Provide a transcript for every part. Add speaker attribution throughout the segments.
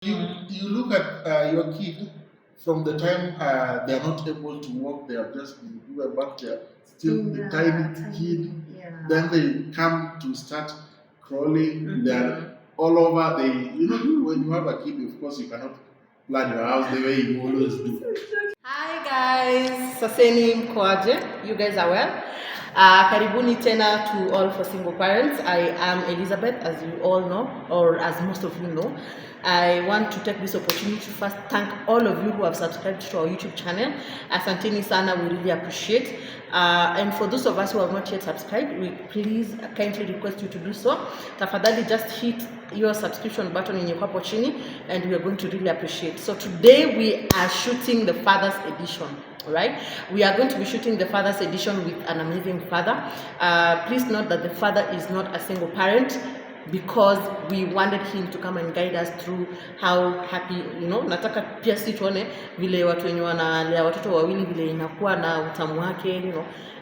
Speaker 1: You look at your kid from the time they are not able to walk, they have just been given birth, they are still the tiny kid.
Speaker 2: Yeah.
Speaker 1: Then they come to start crawling. They are all over. When you have a kid, of course, you cannot plan your house the way you always do.
Speaker 2: Hi guys, saseni mkoaje? You guys are well. Karibuni tena to all for single parents. I am Elizabeth, as you all know, or as most of you know. I want to take this opportunity to first thank all of you who have subscribed to our YouTube channel. Asanteni sana, we really appreciate. And for those of us who have not yet subscribed, we please kindly request you to do so. Tafadhali just hit your subscription button in your hapo chini, and we are going to really appreciate. So today we are shooting the Father's Edition. Right, we are going to be shooting the Father's Edition with an amazing father. Please note that the father is not a single parent, because we wanted him to come and guide us through how happy, nataka pia si tuone vile watu wenye wanalea watoto wawili vile inakuwa na utamu wake,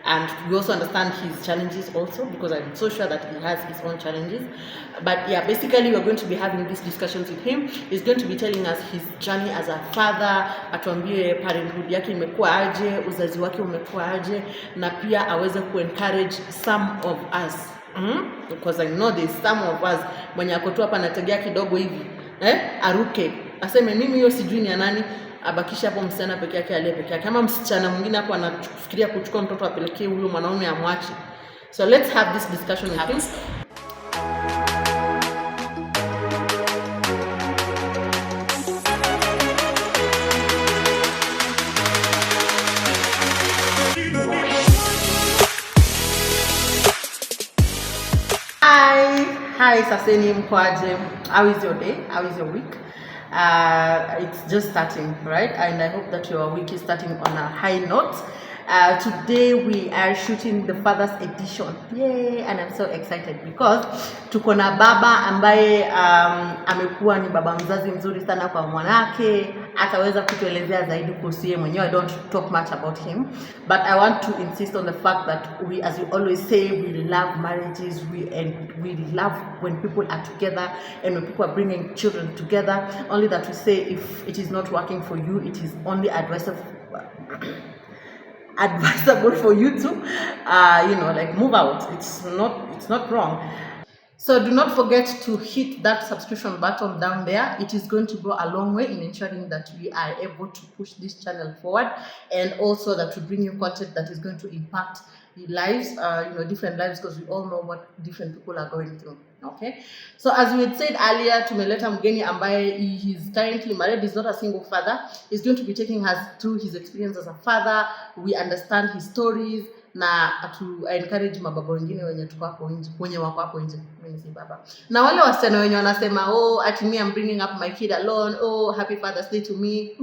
Speaker 2: and we also understand his challenges also, because I'm so sure that he has his own challenges. But yeah, basically we're going to be having these discussions with him. He's going to be telling us his journey as a father, atuambie parenthood yake imekuwa aje, uzazi wake umekuwa aje, na pia aweze encourage some of us. Because I know there's some of us mwenye ako tu hapa anategea kidogo hivi aruke aseme mimi hiyo sijui ni nani, abakisha hapo msichana peke yake aliye peke yake, kama msichana mwingine hapo anafikiria kuchukua mtoto apelekee huyo mwanaume amwache. So let's have this discussion with him. Hi saseni mkwaje, how is your day, how is your week? It's just starting, right? And I hope that your week is starting on a high note. Today we are shooting the Father's Edition. Yay! And I'm so excited because tuko na baba ambaye amekuwa ni baba mzazi mzuri sana kwa mwanake. Ataweza kutuelezea zaidi kuhusu yeye mwenyewe. I don't talk much about him, but I want to insist on the fact that we, as we always say, we love marriages, we love when people are together and when people are bringing children together. Only that we say, if it is not working for you, it is only advisable for you to move out. It's not wrong. So do not forget to hit that subscription button down there. It is going to go a long way in ensuring that we are able to push this channel forward, and also that we bring you content that is going to impact lives, different lives, because we all know what different people are going through. Okay, so as we had said earlier, tumeleta mgeni ambaye he is currently married. He's not a single father. He's going to be taking us through his experience as a father. We understand his stories, na atu encourage mababa wengine wenye tuko hapo nje, wenye wako hapo nje, mimi si baba, na wale wasichana wenye wanasema ati me I'm bringing up my kid alone, happy Father's Day to me.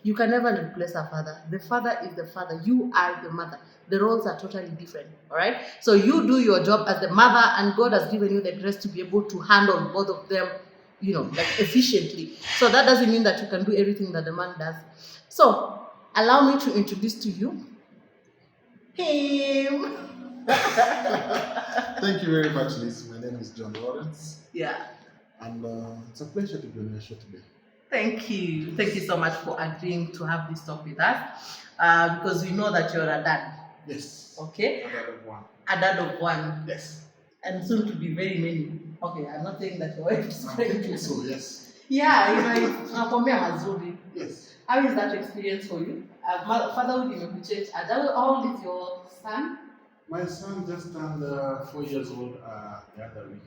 Speaker 2: You can never replace a father. The father is the father. You are the mother. The roles are totally different. All right. So you do your job as the mother, and God has given you the grace to be able to handle both of them, efficiently. So that doesn't mean that you can do everything that the man does. So allow me to introduce to you him.
Speaker 1: Thank you very much, Liz. My name is John Lawrence.
Speaker 2: Yeah.
Speaker 1: And it's a pleasure to be on your show today.
Speaker 2: Thank you. Thank you so much for agreeing to have this talk with us, because we know that you're a dad.
Speaker 1: Yes.
Speaker 2: Okay.
Speaker 1: A dad of one.
Speaker 2: A dad of one.
Speaker 1: Yes.
Speaker 2: And soon to be very many. Okay, I'm not saying that your wife is pregnant.
Speaker 1: So yes.
Speaker 2: Yeah, nakwambia mazuri.
Speaker 1: Yes.
Speaker 2: How is that experience for you? Fatherhood imekuchange. How old is your son?
Speaker 1: My son just turned 4 years old the other week.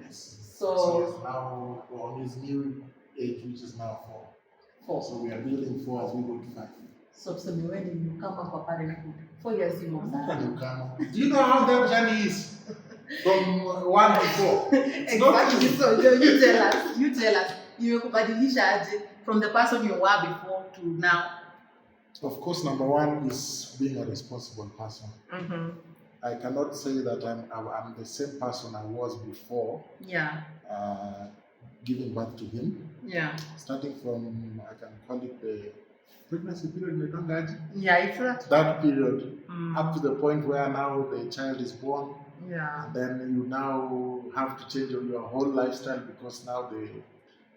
Speaker 1: Yes. So he's now on his new age, which is now 4. So we are building 4 as we go to 5. So
Speaker 2: when you come up for parenthood, 4 years you
Speaker 1: know. Do you know how that journey is? From 1 to 4.
Speaker 2: Exactly. So you tell us. Imekubadilisha aje from the person you were before to now?
Speaker 1: Of course, number one is being a responsible person. I cannot say that I'm the same person I was before.
Speaker 2: Yeah.
Speaker 1: Giving birth to him.
Speaker 2: Yeah.
Speaker 1: Starting from, I can call it the pregnancy period.
Speaker 2: Yeah, it's
Speaker 1: that period up to the point where now the child is born.
Speaker 2: Yeah.
Speaker 1: Then you now have to change your whole lifestyle, because now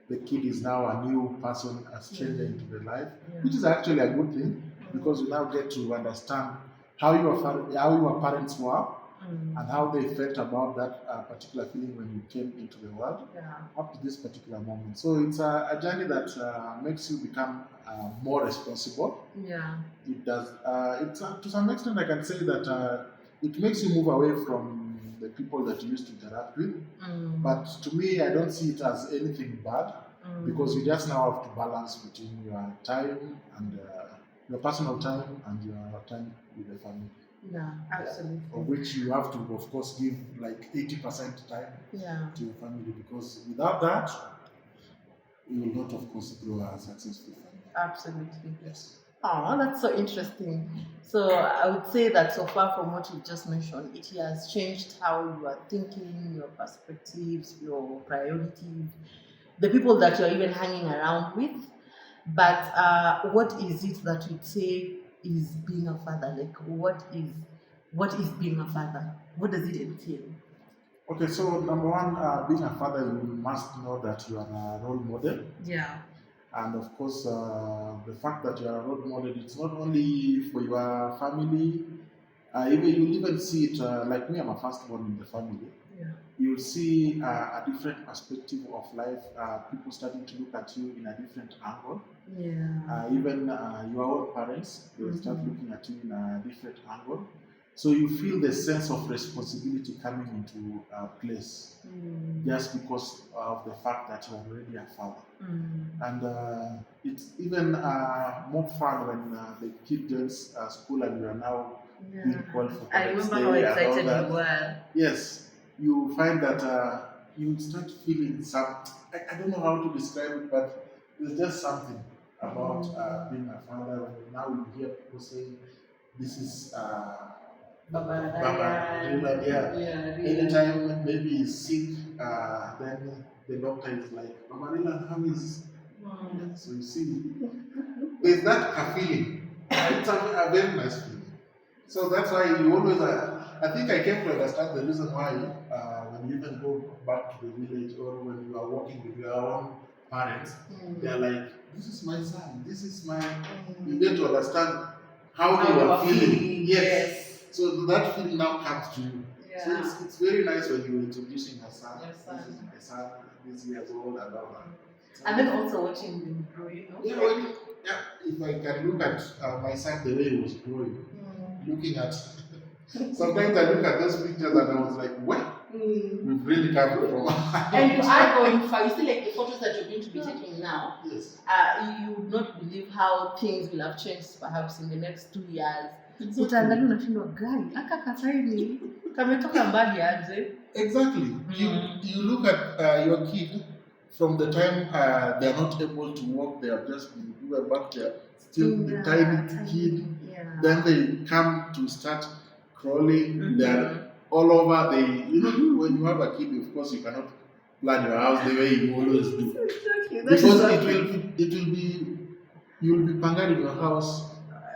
Speaker 1: the kid is now a new person, a stranger into the life, which is actually a good thing because you now get to understand how your parents were and how they felt about that particular feeling when you came into the world up to this particular moment. So it's a journey that makes you become more responsible.
Speaker 2: Yeah.
Speaker 1: It does. To some extent, I can say that it makes you move away from the people that you used to interact with. But to me, I don't see it as anything bad because you just now have to balance between your time and your personal time and your time with the family.
Speaker 2: Yeah, absolutely.
Speaker 1: Of which you have to, of course, give like 80% time to your family because without that, you will not, of course, grow a successful family.
Speaker 2: Absolutely.
Speaker 1: Yes.
Speaker 2: Oh, that's so interesting. So I would say that so far from what you just mentioned, it has changed how you are thinking, your perspectives, your priorities, the people that you're even hanging around with. But what is it that you'd say is being a father? Like, what is being a father? What does it entail?
Speaker 1: Okay, so number one, being a father, you must know that you are a role model.
Speaker 2: Yeah.
Speaker 1: And of course, the fact that you are a role model, it's not only for your family. You'll even see it, like me, I'm a firstborn in the family.
Speaker 2: Yeah.
Speaker 1: You'll see a different perspective of life, people starting to look at you in a different angle.
Speaker 2: Yeah.
Speaker 1: Even your own parents, they'll start looking at you in a different angle. So you feel the sense of responsibility coming into place just because of the fact that you are already a father. And it's even more fun when the kid joins school and you are now being called for
Speaker 2: I remember how excited you were.
Speaker 1: Yes, you find that you start feeling some, I don't know how to describe it, but there's just something about being a father when now you hear people saying, this is Baba, anytime maybe he's sick, then the doctor is like, Mama Rila, how is? So you see, there's that feeling. It's a very nice feeling. So that's why you always, I think I came to understand the reason why when you even go back to the village or when you are walking with your own parents, they're like, this is my son, this is my, you get to understand how they are feeling. Yes. So that feeling now comes to you. Yeah. So it's very nice when you're introducing your son. This is my son, this years old, and all that.
Speaker 2: And then also watching them grow, you know?
Speaker 1: If I can look at my son the way he was growing, looking at, sometimes I look at those pictures and I was like, what? We've really come from.
Speaker 2: And you are going far. You see, like the photos that you're going to be taking now,
Speaker 1: yes.
Speaker 2: You would not believe how things will have changed perhaps in the next 2 years. Utaangalia unashindwa gani aka kasaini kametoka mbali aje.
Speaker 1: Exactly. You look at your kid from the time they are not able to walk, they have just been given back, they are still the tiny kid. Yeah. Then they come to start crawling. They are all over. When you have a kid, of course, you cannot plan your house the way you always do. Because you will be pangaring your house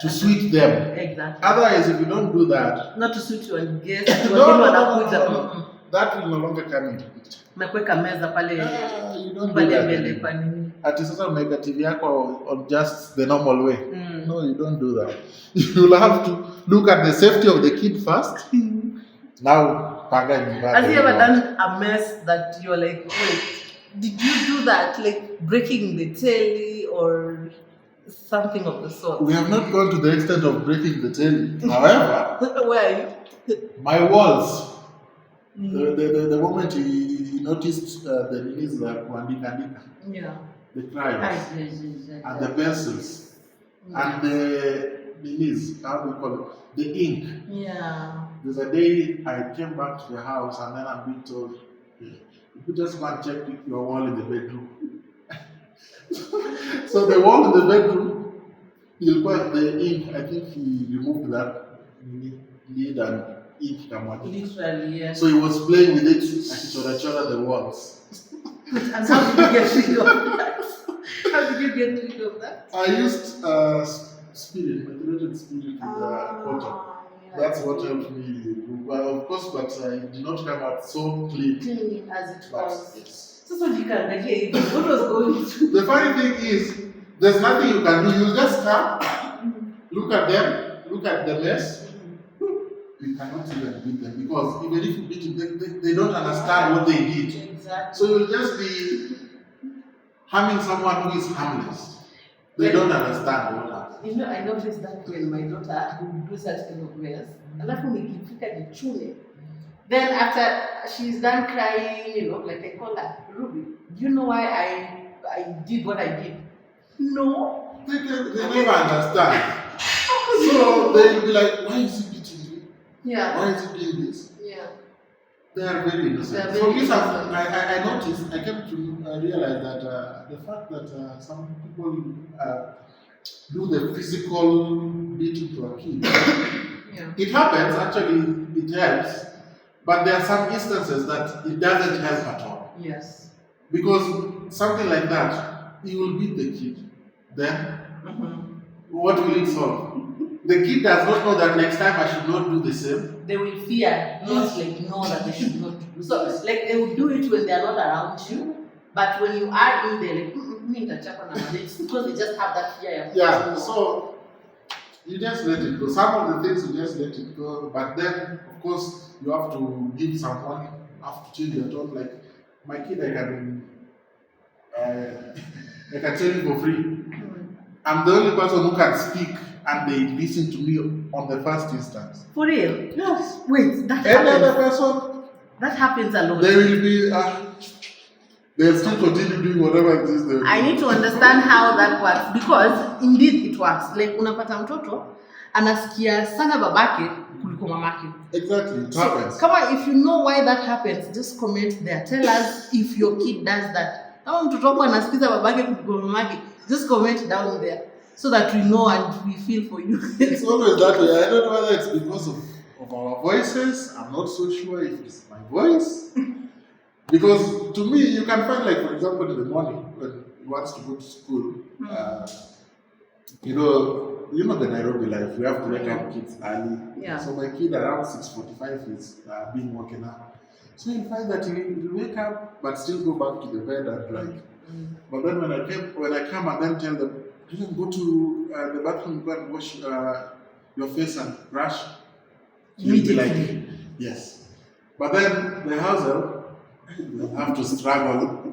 Speaker 1: to sweet them.
Speaker 2: Exactly.
Speaker 1: Otherwise, if you don't do that,
Speaker 2: not to suit your guests,
Speaker 1: no. That will no longer come into picture.
Speaker 2: Nakuweka meza pale.
Speaker 1: You don't do that. Ati sasa umeweka TV yako on just the normal way. No, you don't do that. You'll have to look at the safety of the kid first. Now,
Speaker 2: has he ever done a mess that you're like, wait, did you do that? Like breaking the telly or something of the sort?
Speaker 1: We have not gone to the extent of breaking the telly. However,
Speaker 2: where are you?
Speaker 1: My walls. The moment he noticed the release of Kuandika, the crayons, and the pencils, and the release, how do you call it? The ink.
Speaker 2: Yeah.
Speaker 1: There's a day I came back to the house and then I'm being told, you just go and check your wall in the bedroom. So the wall in the bedroom, he'll put the ink, I think he removed that lid and ink came out.
Speaker 2: Literally, yes.
Speaker 1: So he was playing with it and chora the walls.
Speaker 2: And how did you get rid of that? How did you get rid of that?
Speaker 1: I used spirit, methylated spirit with cotton. That's what helped me. Well, of course, but it did not come out so clean.
Speaker 2: Clean as it was. So you can get what was going through.
Speaker 1: The funny thing is, there's nothing you can do. You just come, look at them, look at the mess. You cannot even beat them because even if you beat them, they don't understand what they did.
Speaker 2: Exactly.
Speaker 1: So you'll just be harming someone who is harmless. They don't understand what happened.
Speaker 2: You know, I noticed that when my daughter would do such kind of mess, alafu nikifika nichune. Then after she's done crying, you know, like I call her, Ruby, do you know why I did what I did? No.
Speaker 1: They never understand. So they will be like, why is he beating me?
Speaker 2: Yeah.
Speaker 1: Why is he doing this?
Speaker 2: Yeah.
Speaker 1: They are very innocent. So this I noticed, I came to realize that the fact that some people do the physical beating to a kid, it happens, actually it helps, but there are some instances that it doesn't help at all.
Speaker 2: Yes.
Speaker 1: Because something like that, you will beat the kid. Then, what will it solve? The kid does not know that next time I should not do the same.
Speaker 2: They will fear, not like know that they should not do. So like they will do it when they are not around you, but when you are in there, like it's because they just have that fear.
Speaker 1: Yeah, so you just let it go. Some of the things you just let it go, but then of course you have to give someone, have to change your tone. Like my kid, I can tell you for free. I'm the only person who can speak and they listen to me on the first instance.
Speaker 2: For real?
Speaker 1: Yes.
Speaker 2: Wait, that
Speaker 1: Any
Speaker 2: happens.
Speaker 1: other person?
Speaker 2: That happens a lot.
Speaker 1: They will be, they'll still continue doing whatever it is they do.
Speaker 2: I need to understand how that works because indeed it works. Like unapata mtoto anasikia sana babake kuliko mamake.
Speaker 1: Exactly, it happens.
Speaker 2: Come on, if you know why that happens, just comment there. Tell us if your kid does that. Kama mtoto wako anasikiza babake kuliko mamake, just comment down there. So that we know and we feel for you.
Speaker 1: It's always that way. I don't know whether it's because of our voices. I'm not so sure if it's my voice. Because to me, you can find, like, for example, in the morning when he wants to go to school, you know the Nairobi life. We have to wake up kids early.
Speaker 2: Yeah.
Speaker 1: So my kid around 6:45 is being woken up. So you find that he wake up but still go back to the bed and like. But then when I come and then tell them, you can go to the bathroom, go and wash your face and brush. You'll be like, yes. But then the household will have to struggle.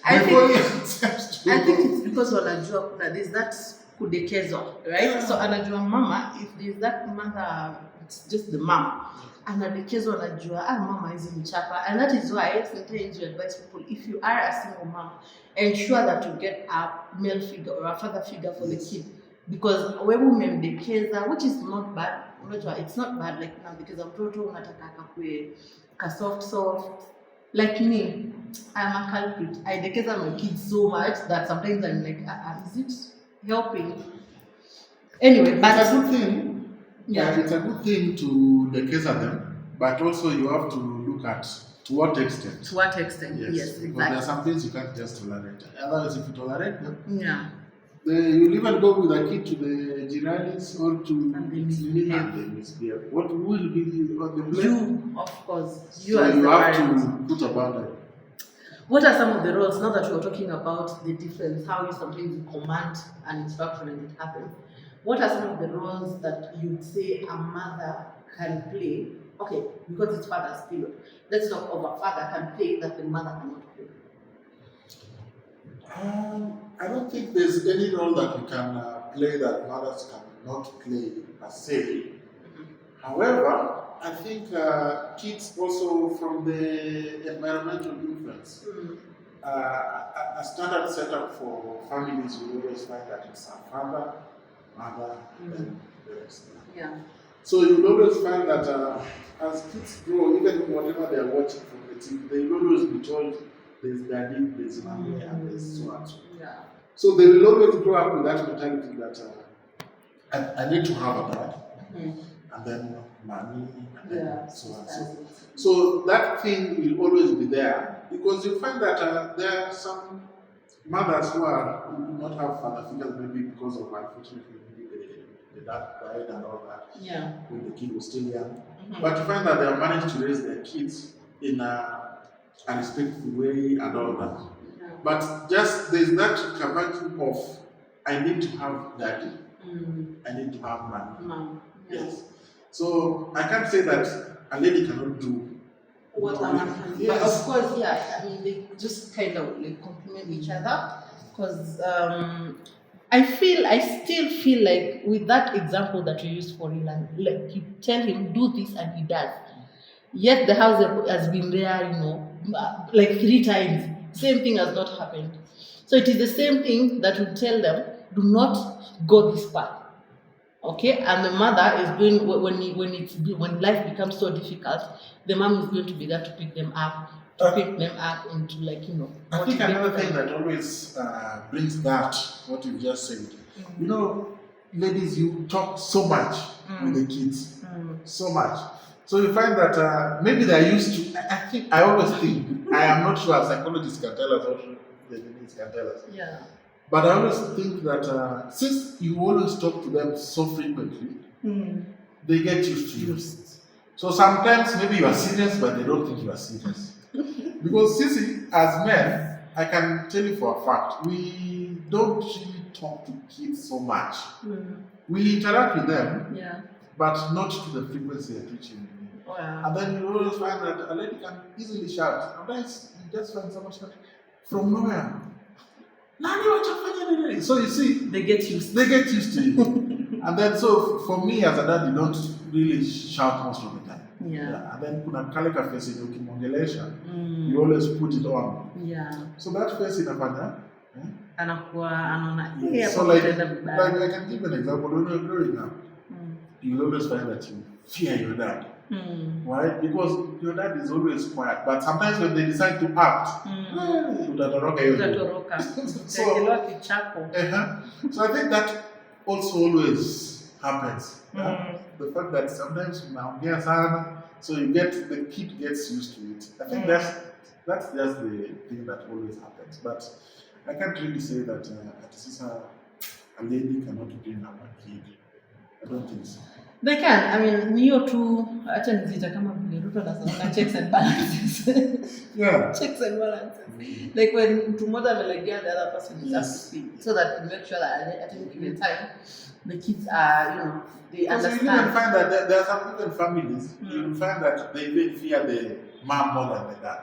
Speaker 2: I think it's because wanajua kuna there's that kudekezwa, right? Yeah. So anajua mama, if there's that mother, it's just the mom. Anadekezwa anajua, mama is in chapa. And that is why sometimes you advise people, if you are a single mom, ensure that you get a male figure or a father figure for the kid. Because when women dekeza, which is not bad, it's not bad, like now because I'm mtoto unataka kakue ka soft. Like me, I'm a culprit. I dekeza my kids so much that sometimes I'm like, is it helping? Anyway, but
Speaker 1: it's a good thing. Yeah, it's a good thing to dekeza them, but also you have to look at to what extent.
Speaker 2: To what extent? Yes, exactly.
Speaker 1: Because there are some things you can't just tolerate. Otherwise, if you tolerate them,
Speaker 2: you'll
Speaker 1: even go with a kid to the Giranis or to the misbehave. What will be on the blame?
Speaker 2: You, of course.
Speaker 1: You have to put a boundary.
Speaker 2: What are some of the roles, now that we are talking about the difference, how you sometimes command an instruction and it happens? What are some of the roles that you'd say a mother can play? Okay, because it's father's period. Let's talk of a father can play that the mother cannot play.
Speaker 1: I don't think there's any role that you can play that mothers cannot play per se. However, I think kids also from the environmental influence. A standard setup for families, you always find that it's a father, mother, and the rest.
Speaker 2: Yeah.
Speaker 1: So you will always find that as kids grow, even whatever they are watching from the TV, they will always be told there's daddy, there's mommy, and there's so and so.
Speaker 2: Yeah.
Speaker 1: So they will always grow up with that mentality that I need to have a dad, and then mommy, and then so and so. So that thing will always be there because you find that there are some mothers who do not have father figures, maybe because of unfortunately the dad died and all that.
Speaker 2: Yeah.
Speaker 1: When the kid was still young. But you find that they have managed to raise their kids in a respectful way and all that. Yeah. But just there's that capacity of I need to have daddy, I need to have mom. Yeah. Yes. So I can't say that a lady cannot do
Speaker 2: what a man can do. Yes. But of course, yeah, I mean they just kind of like complement each other. Because I still feel like with that example that you used for Ilan, like you tell him do this and he does. Yet the house has been there, like 3 times. Same thing has not happened. So it is the same thing that you tell them, do not go this path. Okay, and the mother is going when life becomes so difficult, the mom is going to be there to pick them up, into
Speaker 1: I think another thing that always brings that what you just said, ladies, you talk so much with the kids, so much. So you find that maybe they're used to. I always think I am not sure psychologists can tell us or the ladies can tell us. Yeah. But I always think that since you always talk to them so frequently, they get used to you. So sometimes maybe you are serious, but they don't think you are serious. Because Sissy, as men, I can tell you for a fact, we don't really talk to kids so much. We interact with them, but not to the frequency at which you need. Wow. And then you always find that a lady can easily shout. Sometimes you just find someone shouting from nowhere. So you see, they get used to it. And then so for me as a dad, you don't really shout most of the time. Yeah. And then kuna kale ka face yenye ukimwongelesha, you always put it on. Yeah. So that face inafanya
Speaker 2: anakuwa anaona
Speaker 1: yeah. So like I can give an example. When you're growing up, you'll always find that you fear your dad. Right? Because your dad is always quiet, but sometimes when they decide to act, utatoroka. So I think that also always happens. The fact that sometimes unaongea sana, so the kid gets used to it. I think that's just the thing that always happens. But I can't really say that a lady cannot bring up a kid. I don't think so.
Speaker 2: They can. I mean, you two actually come up checks and balances.
Speaker 1: Yeah.
Speaker 2: Checks and balances. Like when tomorrow the other person is up to speed, so that to make sure that at any given time the kids are, they understand.
Speaker 1: You even find that there are some even families. You find that they even fear the mom more than the dad.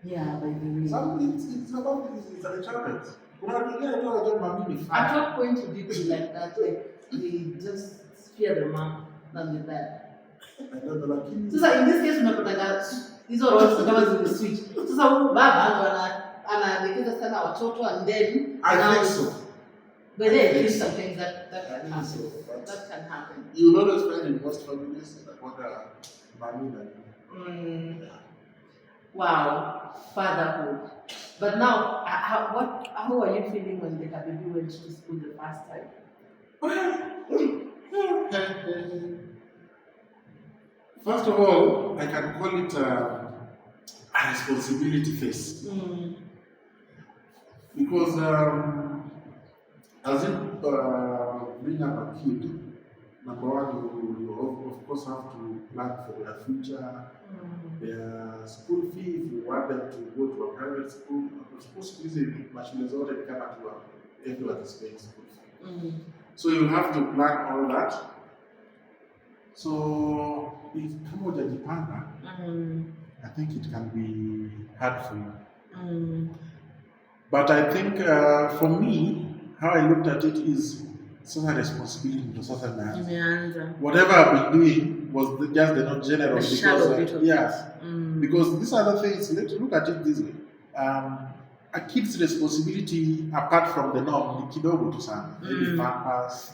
Speaker 2: Yeah, by the way.
Speaker 1: It's about it's a challenge.
Speaker 2: At what point would it be like that? Like they just fear the mom than the dad. So in this case, these are all the switch. So baba anaelekeza sana watoto and then
Speaker 1: I think so.
Speaker 2: But there is something that can happen. So, that can happen.
Speaker 1: You will always find in most families that want a mommy than
Speaker 2: Wow, fatherhood. But now, how are you feeling when the baby went to school the first time?
Speaker 1: First of all, I can call it a responsibility phase. Because as you bring up a kid, number one, you of course have to plan for their future, their school fee, if you want them to go to a private school. School is mashule zote kama tu everyone is paying school fee. So you have to plan all that. So if kama hujajipanga, I think it can be hard for you. But I think for me, how I looked at it is such a responsibility to such a man. Whatever I've been doing was just the not general because yes. Because these are the things. Let's look at it this way. A kid's responsibility apart from the norm ni kidogo tu sana. Maybe pampers,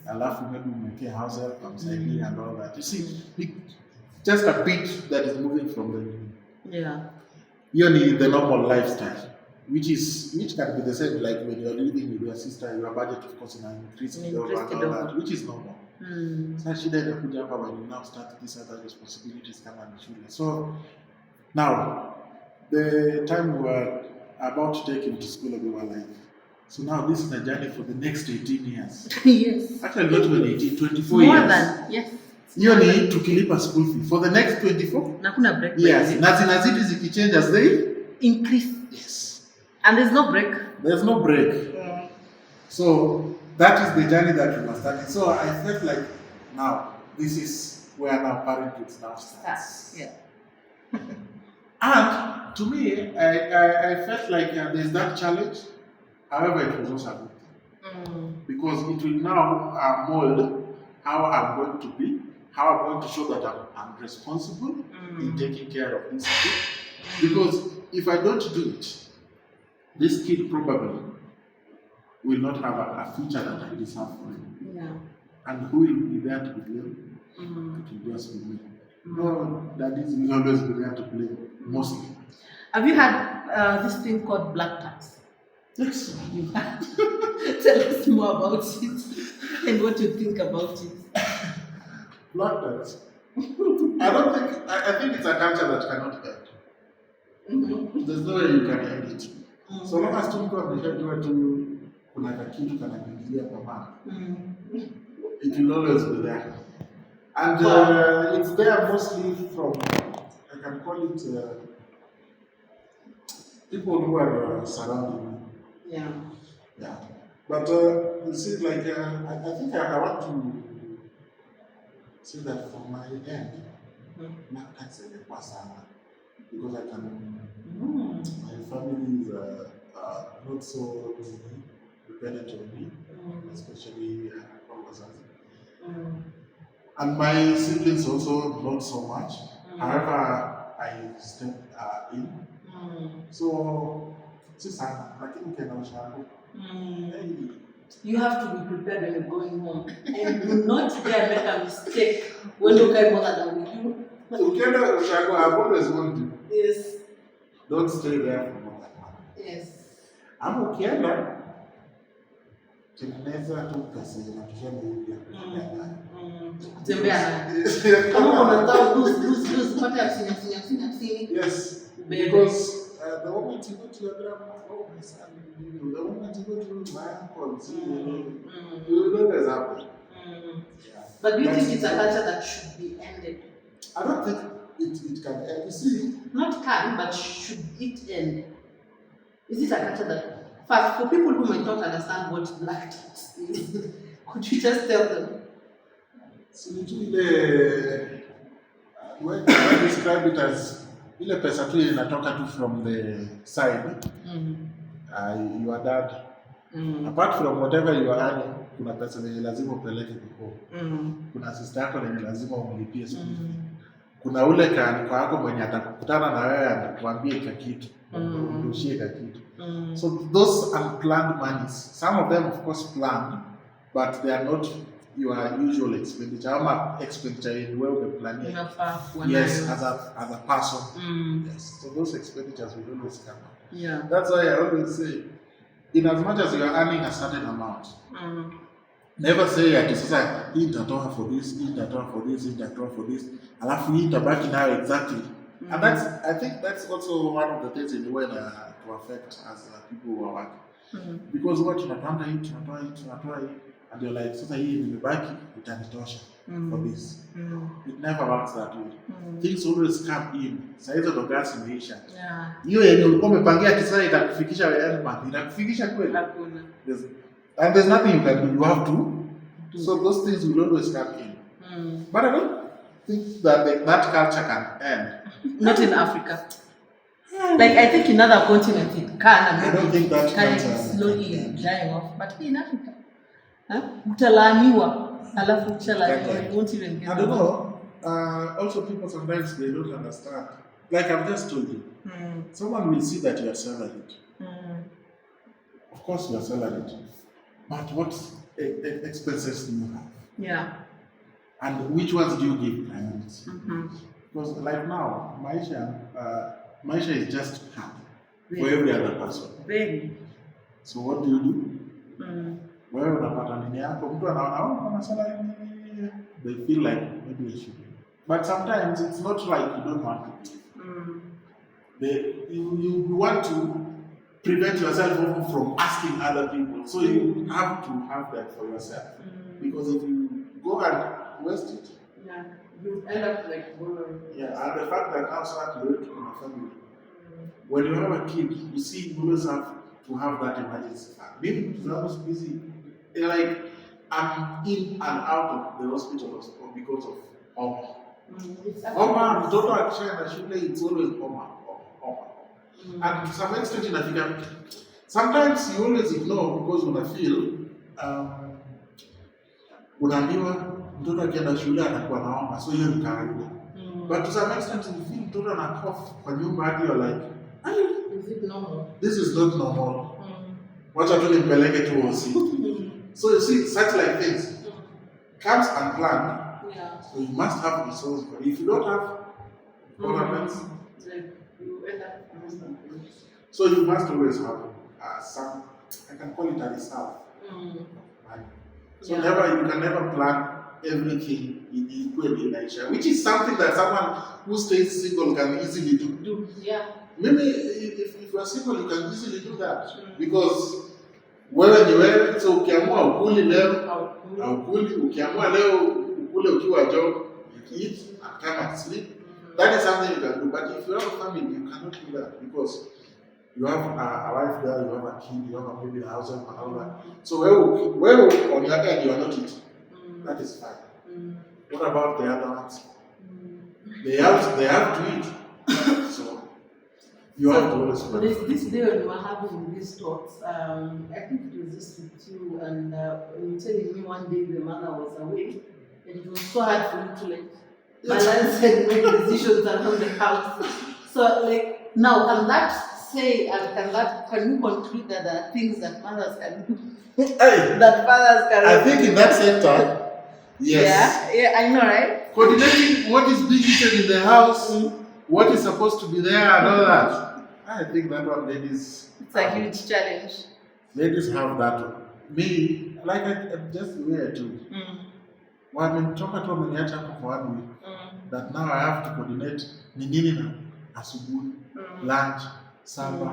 Speaker 1: alafu maybe umeke house help, and all that. You see, just a bit that is moving from the you need the normal lifestyle, which can be the same like when you're living with your sister, your budget of course increases and all that, which is normal. So shida inakuja hapa when you now start these other responsibilities kama ni shule. So now the time we were about to take him to school, we were like, so now this is a journey for the next 18 years.
Speaker 2: Yes.
Speaker 1: Actually not even 18, 24
Speaker 2: More
Speaker 1: years.
Speaker 2: Than, yes.
Speaker 1: hiyo ni tukilipa school fee for the next 24.
Speaker 2: Na kuna break.
Speaker 1: Yes, na zinazidi zikichange as they
Speaker 2: increase.
Speaker 1: Yes.
Speaker 2: And there's no break.
Speaker 1: There's no break. So that is the journey that we must start. So I felt like now this is where now parenthood now starts.
Speaker 2: Yeah.
Speaker 1: And to me, I felt like there's that challenge. However, it was also a good thing. Because it will now mold how I'm going to be, how I'm going to show that I'm responsible in taking care of this kid. Because if I don't do it, this kid probably will not have a future that I deserve for him.
Speaker 2: Yeah.
Speaker 1: And who will be there to blame? It will just be me. No, daddies will always be there to blame, mostly.
Speaker 2: Have you had this thing called black tax?
Speaker 1: Yes.
Speaker 2: You have. Tell us more about it and what you think about it.
Speaker 1: Black tax. I think it's a culture that cannot end. There's no way you can end it. So long as tulikuwa tumeshajua tu kuna kitu kanaingilia kwa mama. It will always be there. And it's there mostly from, I can call it people who are surrounding me.
Speaker 2: Yeah.
Speaker 1: Yeah. But you see, like, I think I want to say that from my end, not tax because I can, my family is not so dependent on me, especially and my siblings also not so much. However, I step in. So,
Speaker 2: you have to be prepared when you're going home and do not dare make a mistake when you carry more than you.
Speaker 1: I've always wanted.
Speaker 2: Yes.
Speaker 1: Don't stay there for more than 1 month.
Speaker 2: Yes.
Speaker 1: I'm okay now. Tengeneza tu pesa inatosha hivi ya
Speaker 2: kutembea. Kama unataka lose pata hamsini.
Speaker 1: Yes. Because the moment you go to your grandma, oh my son, the moment you go to my uncle, you know there's happen.
Speaker 2: But do you think it's a culture that should be ended?
Speaker 1: I don't think it can end. You see,
Speaker 2: not can, but should it end? Is it a culture that, first, for people who might not understand what black tax is, could you just tell them?
Speaker 1: So when I describe it as ile pesa tu inatoka tu from the side, your dad, apart from whatever you are earning, kuna pesa yenye lazima upeleke huko. Kuna sister yako yenye lazima umlipie school. Kuna ule kaniko yako mwenye atakukutana na wewe atakwambia kitu, umrushie kitu. So those unplanned monies, some of them of course planned, but they are not your usual expenditure. Ama expenditure in where we plan it. Yes, as a person. Yes. So those expenditures will always come up.
Speaker 2: Yeah.
Speaker 1: That's why I always say, in as much as you are earning a certain amount, never say ati sasa hii nitatoa for this, hii nitatoa for this, hii nitatoa for this, alafu hii nitabaki nayo exactly. And I think that's also one of the things in the way to affect as people who are working. Because what tunapanga hii, tunatoa hii, and you're like, sasa hii nimebaki, itanitosha for this. It never works that way. Things always come in. Saa hizo ndo gas imeisha. Hiyo yenye ulikuwa umepangia kisa itakufikisha end month, itakufikisha kweli. And there's nothing you can do. You have to. So those things will always come in. But I don't think that that culture can end.
Speaker 2: Not in Africa. Like I think in other continents it can. And
Speaker 1: I don't think that
Speaker 2: can slowly dying off. But in Africa, utalaaniwa. Alafu utalaaniwa. You won't even get.
Speaker 1: I don't know. Also, people sometimes they don't understand. Like I've just told you, someone will see that you are salaried. Of course, you are salaried. But what expenses do you have?
Speaker 2: Yeah.
Speaker 1: And which ones do you give priority? Because like now, Maisha is just hard for every other person.
Speaker 2: Very.
Speaker 1: So what do you do? Wewe unapata nini yako? Mtu anaona salary, they feel like maybe they should. But sometimes it's not like you don't want to give. You want to prevent yourself from asking other people. So you have to have that for yourself. Because if you go and waste it,
Speaker 2: Yeah, you end up like borrowing.
Speaker 1: Yeah, and the fact that now start to relate to my family. When you have a kid, you see, you always have to have that emergency fund. Maybe because I was busy, like I'm in and out of the hospital because of Oma. Oma, mtoto akishaenda shule, it's always Oma. And to some extent in Africa, sometimes you always ignore because una feel unaambiwa mtoto akienda shule anakuwa na homa, so hiyo ni kawaida. But to some extent you feel mtoto ana cough kwa nyumba hadi you're like,
Speaker 2: is it normal?
Speaker 1: This is not normal. Wacha tu nimpeleke tu hosi. So you see, such like things comes unplanned.
Speaker 2: Yeah.
Speaker 1: So you must have resources. But if you don't have, what happens?
Speaker 2: Like you end up
Speaker 1: so you must always have some, I can call it a reserve. Right? So you can never plan everything equally in nature, which is something that someone who stays single can easily do.
Speaker 2: Yeah.
Speaker 1: Maybe if you are single, you can easily do that. Because wewe ni wewe, so ukiamua ukuli leo, ukuli, ukiamua leo ukule ukiwa job, you eat and come and sleep. That is something you can do. But if you have a family, you cannot do that because you have a wife there, you have a kid, you have a baby, a housewife, and all that. So where on your end you are not eating, that is fine. What about the other ones? They have to eat. So you have to always.
Speaker 2: This day when you were having these talks, I think it was just with you, and you were telling me one day the mother was away, and it was so hard for you to like balance and make decisions around the house. So like now, can you conclude that there are things that mothers can do? That fathers can.
Speaker 1: I think in that sector, yes.
Speaker 2: Yeah, I know, right?
Speaker 1: Coordinating what is being eaten in the house, what is supposed to be there, and all that. I think that one, ladies.
Speaker 2: It's a huge challenge.
Speaker 1: Ladies have that one. Me, like just the way I do. When I'm talking to me for 1 week, that now I have to coordinate nini na asubuhi, lunch, supper,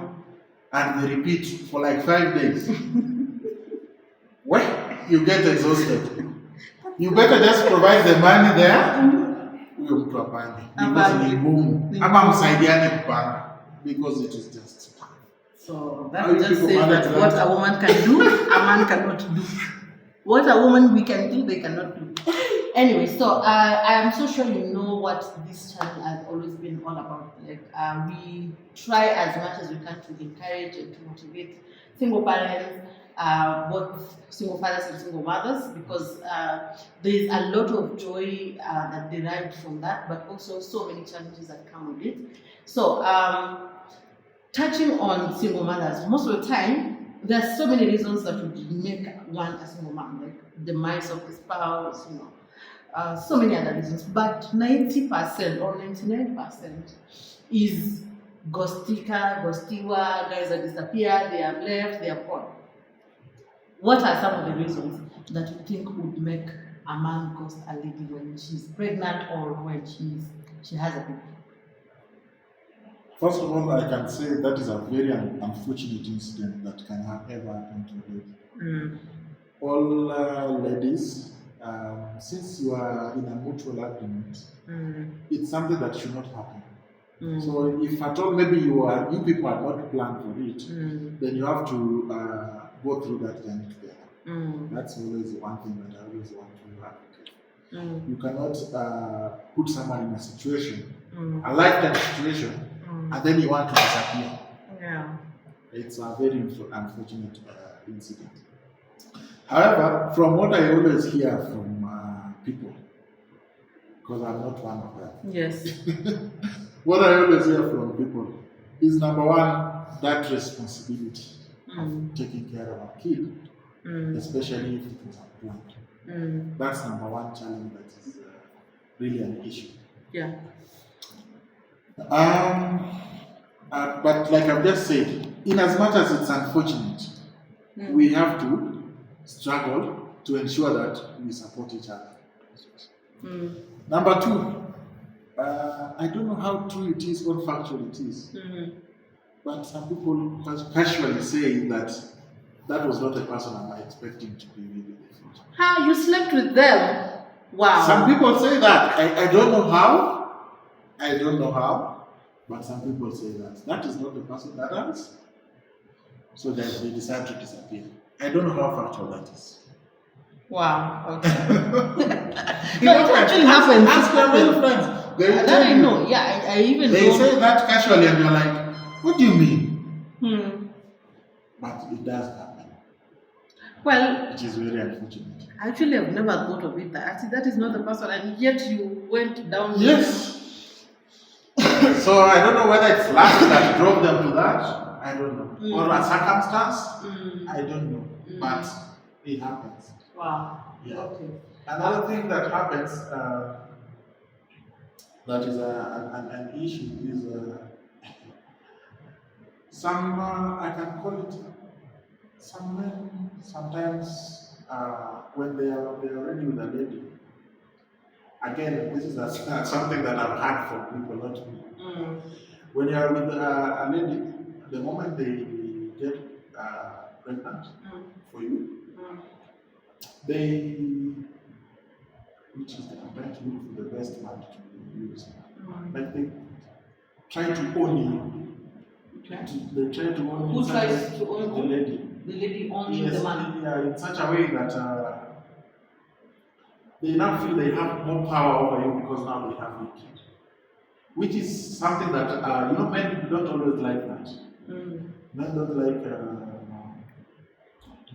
Speaker 1: and they repeat for like 5 days. When you get exhausted, you better just provide the money there. Huyo mtu apande because ni ngumu ama msaidiane kupanga because it is just.
Speaker 2: So that just says that what a woman can do, a man cannot do. What a woman we can do, they cannot do. Anyway, so I am so sure you know what this channel has always been all about. Like we try as much as we can to encourage and to motivate single parents, both single fathers and single mothers, because there is a lot of joy that derived from that, but also so many challenges that come with it. So touching on single mothers, most of the time there are so many reasons that would make one a single mom, like demise of the spouse, you know, so many other reasons. But 90% or 99% is ghostika, ghostiwa, guys that disappear, they have left, they are gone. What are some of the reasons that you think would make a man ghost a lady when she's pregnant or when she has a baby?
Speaker 1: First of all, I can say that is a very unfortunate incident that can ever happen to a lady. All ladies, since you are in a mutual agreement, it's something that should not happen. So if at all maybe you people are not planned for it, then you have to go through that journey together. That's always one thing that I always want to advocate. You cannot put someone in a situation, a lifetime situation, and then you want to disappear.
Speaker 2: Yeah.
Speaker 1: It's a very unfortunate incident. However, from what I always hear from people, because I'm not one of them.
Speaker 2: Yes.
Speaker 1: What I always hear from people is number one, that responsibility of taking care of a kid, especially if it was unplanned. That's number one challenge that is really an issue.
Speaker 2: Yeah.
Speaker 1: But like I've just said, in as much as it's unfortunate, we have to struggle to ensure that we support each other. Number two, I don't know how true it is or factual it is, but some people casually say that that was not a person I'm expecting to be with in the future.
Speaker 2: How you slept with them? Wow.
Speaker 1: Some people say that. I don't know how. I don't know how. But some people say that. That is not the person that has. So they decide to disappear. I don't know how factual that is.
Speaker 2: Wow. Okay. No, it actually happens.
Speaker 1: Ask your male friends.
Speaker 2: I know. Yeah, I even
Speaker 1: they say that casually, and you're like, "What do you mean?" But it does happen.
Speaker 2: Well,
Speaker 1: it is very unfortunate.
Speaker 2: Actually, I've never thought of it. Actually, that is not the person, and yet you went down.
Speaker 1: Yes. So I don't know whether it's luck that drove them to that. I don't know. Or a circumstance. I don't know. But it happens.
Speaker 2: Wow.
Speaker 1: Yeah. Okay. Another thing that happens that is an issue is some, I can call it, some men sometimes when they are already with a lady. Again, this is something that I've had from people, not me. When you are with a lady, the moment they get pregnant for you, they, which is the trying to look for the best man to use. Like they try to own you. Okay. They try to own you. Who tries to own the lady? The lady owning the man. Yeah, in such a way that they now feel they have more power over you because now they have a kid. Which is something that, men don't always like that. Men don't like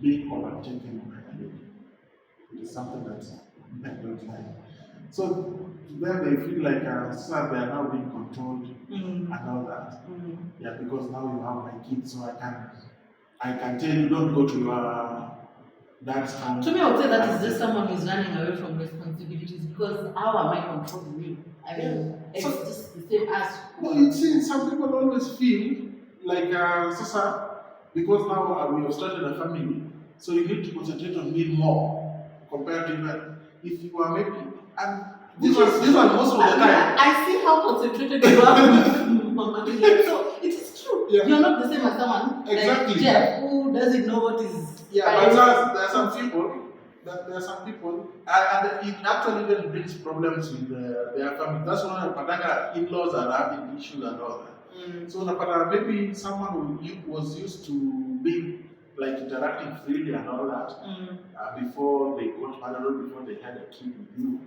Speaker 1: being overtaken by a lady. It is something that men don't like. So then they feel like they are now being controlled and all that. Yeah, because now you have my kid, so I can tell you don't go to your dad's house. To me, I would say that is just someone who is running away from responsibilities, because how am I controlling you? I mean, it's just the same as. Well, you see, some people always feel like because now we have started a family, so you need to concentrate on me more compared to even if you are maybe. And this one most of the time. I see how concentrated you are. So it is true. Yeah. You're not the same as someone like Jeff who doesn't know what is. Yeah, but there are some people. There are some people, and it actually even brings problems with their family. That's why Patanga in-laws are having issues and all that. So maybe someone who was used to being like interacting freely and all that before they got married or before they had a kid with you.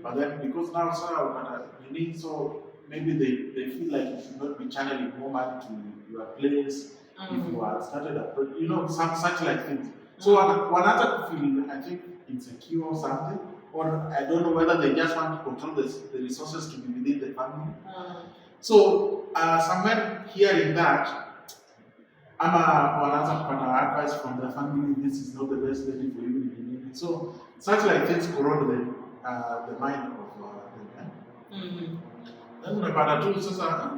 Speaker 1: But then because now you need, so maybe they feel like you should not be channeling more money to your place if you are started some such like things. So one other feel, I think, insecure or something, or I don't know whether they just want to control the resources to be within the family. So some men hearing that, wanaanza kupata advice from the family, this is not the best lady for you. So such like things corrode the mind of the men. Then unapata tu sasa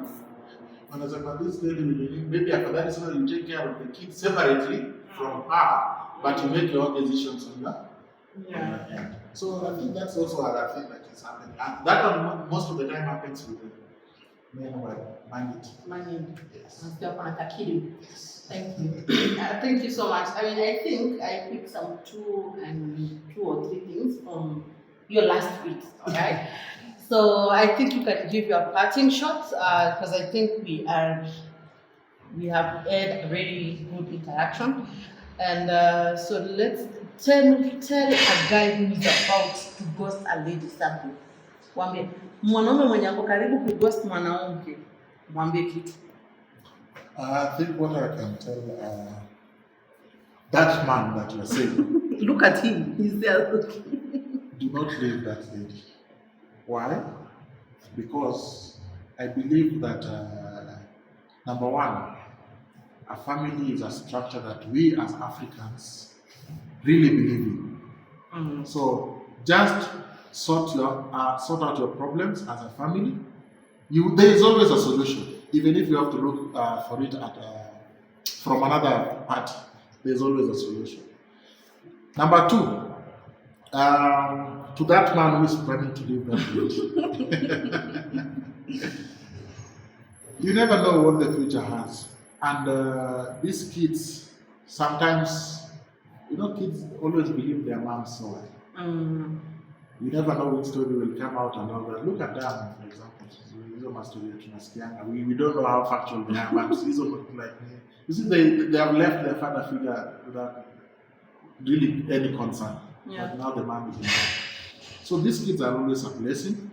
Speaker 1: wanasema this lady, maybe after that so you take care of the kids separately from her, but you make your own decisions on that. Yeah. So I think that's also another thing that is happening. And that one most of the time happens with the men who are married. Yes. Thank you. Thank you so much. I mean, I think I picked some two or three things from your last tweet. Okay. So I think you can give your parting shots because I think we have had a really good interaction, and so let's tell a guy who is about to ghost a lady something. Mwambie mwanaume mwenye ako karibu ku ghost mwanamke, mwambie kitu. I think what I can tell that man that you are saying. Look at him. He's there looking. Do not leave that lady. Why? Because I believe that number one, a family is a structure that we as Africans really believe in. So just sort out your problems as a family. There is always a solution, even if you have to look for it from another party. There is always a solution. Number two, to that man who is planning to leave that lady. You never know what the future has. And these kids, sometimes, kids always believe their moms so well. You never know which story will come out and all that. Look at them, for example. We don't know how factual they are, but it's almost like me. You see, they have left their father figure without really any concern.
Speaker 2: Yeah.
Speaker 1: But now the man is involved. So these kids are always a blessing.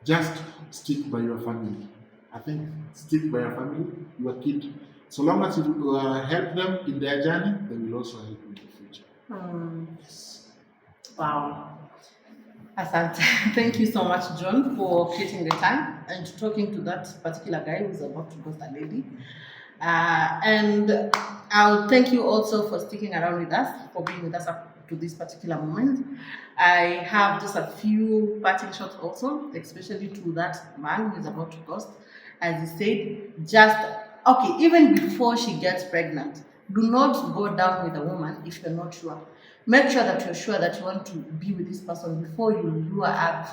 Speaker 1: Just stick by your family. I think stick by your family, your kid. So long as you help them in their journey, they will also help you in the future. Yes.
Speaker 2: Wow. Asante. Thank you so much, John, for creating the time and talking to that particular guy who's about to ghost a lady. And I'll thank you also for sticking around with us, for being with us up to this particular moment. I have just a few parting shots also, especially to that man who is about to ghost. As he said, even before she gets pregnant, do not go down with a woman if you're not sure. Make sure that you're sure that you want to be with this person before you lure her,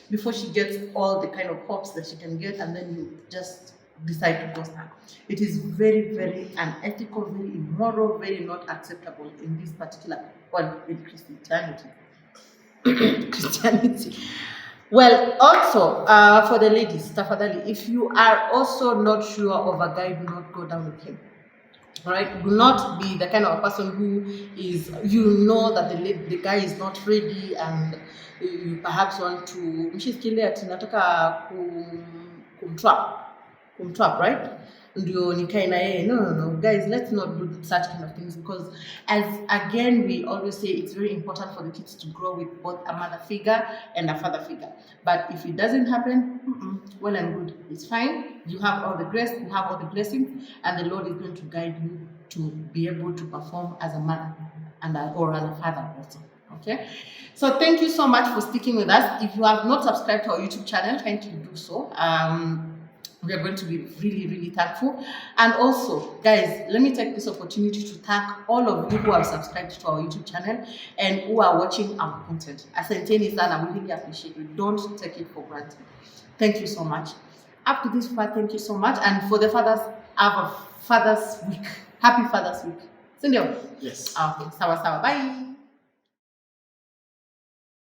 Speaker 2: before she gets all the kind of hopes that she can get, and then you just decide to ghost her. It is very, very unethical, very immoral, very not acceptable in this particular, in Christianity. Well, also, for the ladies, tafadhali, if you are also not sure of a guy, do not go down with him. Right? Do not be the kind of person who is, that the guy is not ready and you perhaps want to kumtrap, right? No, guys, let's not do such kind of things, because we always say it's very important for the kids to grow with both a mother figure and a father figure. But if it doesn't happen, well and good, it's fine. You have all the grace, you have all the blessings, and the Lord is going to guide you to be able to perform as a mother or as a father also. Okay, so thank you so much for sticking with us. If you have not subscribed to our YouTube channel, kindly do so. We are going to be really, really thankful. And also, guys, let me take this opportunity to thank all of you who have subscribed to our YouTube channel and who are watching our content. Asanteni sana, we really appreciate it. Don't take it for granted. Thank you so much. Up to this part, thank you so much. And for the fathers, have a Father's Week. Happy Father's Week. Sindio?
Speaker 1: Yes.
Speaker 2: Okay, sawa sawa. Bye.